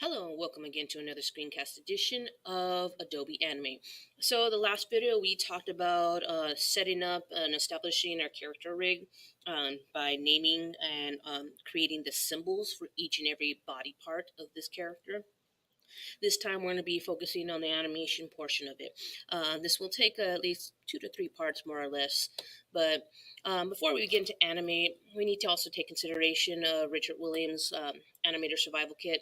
Hello and welcome again to another screencast edition of Adobe Animate. So the last video we talked about setting up and establishing our character rig by naming and creating the symbols for each and every body part of this character. This time we're going to be focusing on the animation portion of it. This will take at least 2 to 3 parts more or less. But before we get into Animate, we need to also take consideration Richard Williams' Animator Survival Kit.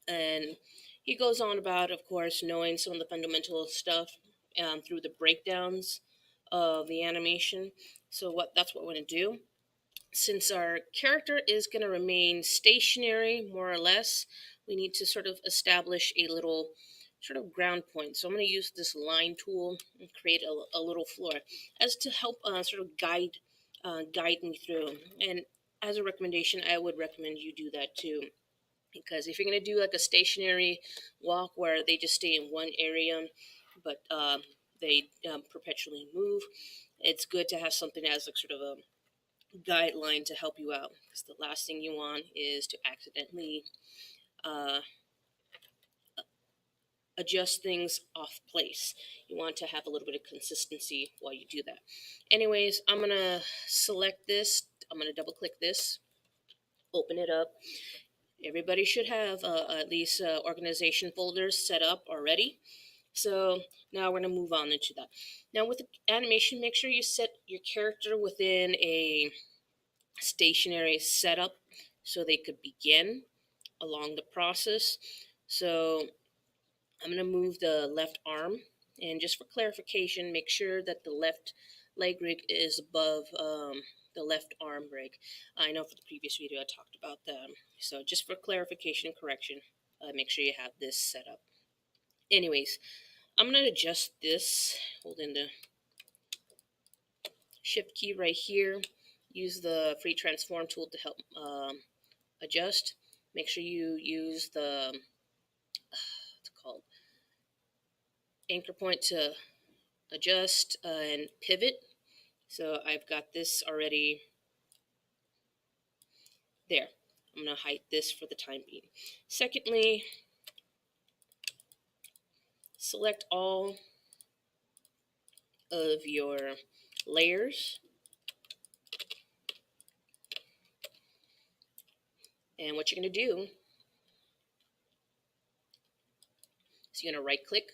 And he goes on about, of course, knowing some of the fundamental stuff through the breakdowns of the animation. So that's what we're going to do. Since our character is going to remain stationary, more or less, we need to sort of establish a little sort of ground point. So I'm going to use this line tool and create a little floor as to help sort of guide me through. And as a recommendation, I would recommend you do that too. Because if you're going to do like a stationary walk where they just stay in one area, but they perpetually move, it's good to have something as like sort of a guideline to help you out. Because the last thing you want is to accidentally uh, adjust things off place. You want to have a little bit of consistency while you do that. Anyways, I'm going to select this. I'm going to double click this, open it up. Everybody should have at least organization folders set up already. So now we're going to move on into that. Now with the animation, make sure you set your character within a stationary setup so they could begin along the process. So I'm going to move the left arm, and just for clarification, make sure that the left leg rig is above the left arm rig. I know for the previous video I talked about that. So just for clarification and correction, make sure you have this set up. Anyways, I'm going to adjust this, holding the shift key right here. Use the free transform tool to help adjust. Make sure you use the what's it called, anchor point to adjust and pivot. So I've got this already there. I'm going to hide this for the time being. Secondly, select all of your layers. And what you're going to do is you're going to right click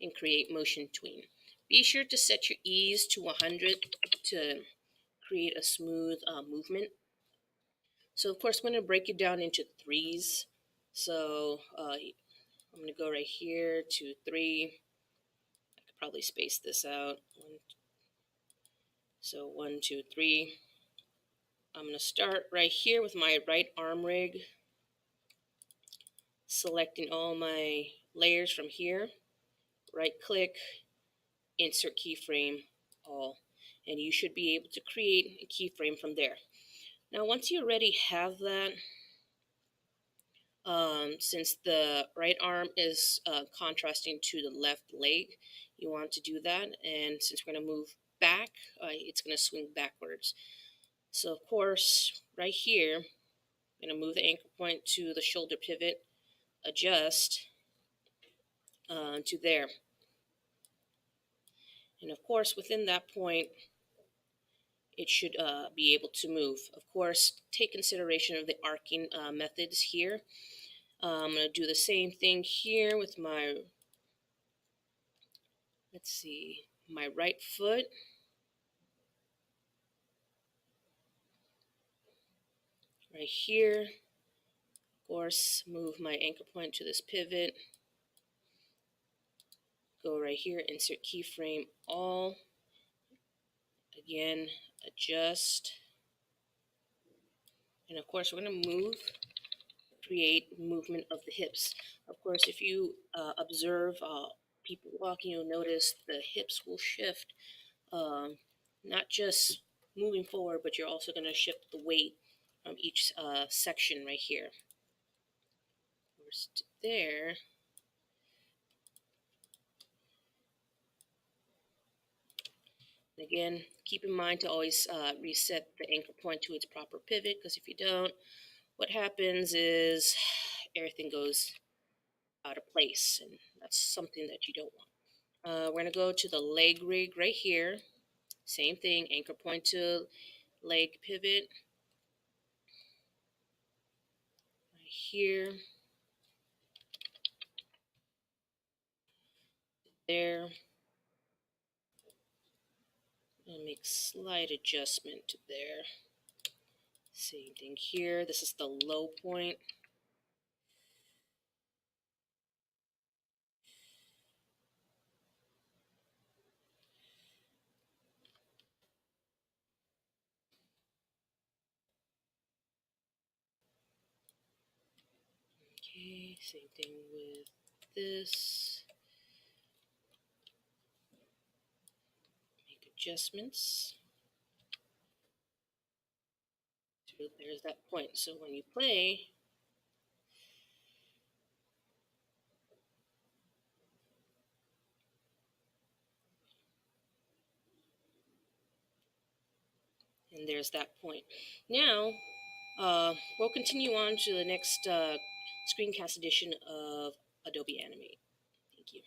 and create motion tween. Be sure to set your ease to 100 to create a smooth movement. So of course, I'm going to break it down into threes. So I'm going to go right here to 3. I could probably space this out. So 1, 2, 3. I'm going to start right here with my right arm rig, selecting all my layers from here. Right click, insert keyframe all, and you should be able to create a keyframe from there. Now once you already have that, since the right arm is contrasting to the left leg, you want to do that. And since we're going to move back, it's going to swing backwards. So of course, right here, I'm going to move the anchor point to the shoulder pivot, adjust to there. And of course, within that point, it should be able to move. Of course, take consideration of the arcing methods here. I'm going to do the same thing here with my, let's see, my right foot. Right here, of course, move my anchor point to this pivot. Go right here, insert keyframe all. Again, adjust. And of course, we're going to move, create movement of the hips. Of course, if you observe people walking, you'll notice the hips will shift, not just moving forward, but you're also going to shift the weight from each section right here. First there. Again, keep in mind to always reset the anchor point to its proper pivot, because if you don't, what happens is everything goes out of place, and that's something that you don't want. We're going to go to the leg rig right here. Same thing, anchor point to leg pivot right here, there, and make slight adjustment to there. Same thing here. This is the low point. Okay, same thing with this. Make adjustments. So there's that point. So when you play, and there's that point. Now, we'll continue on to the next screencast edition of Adobe Animate. Thank you.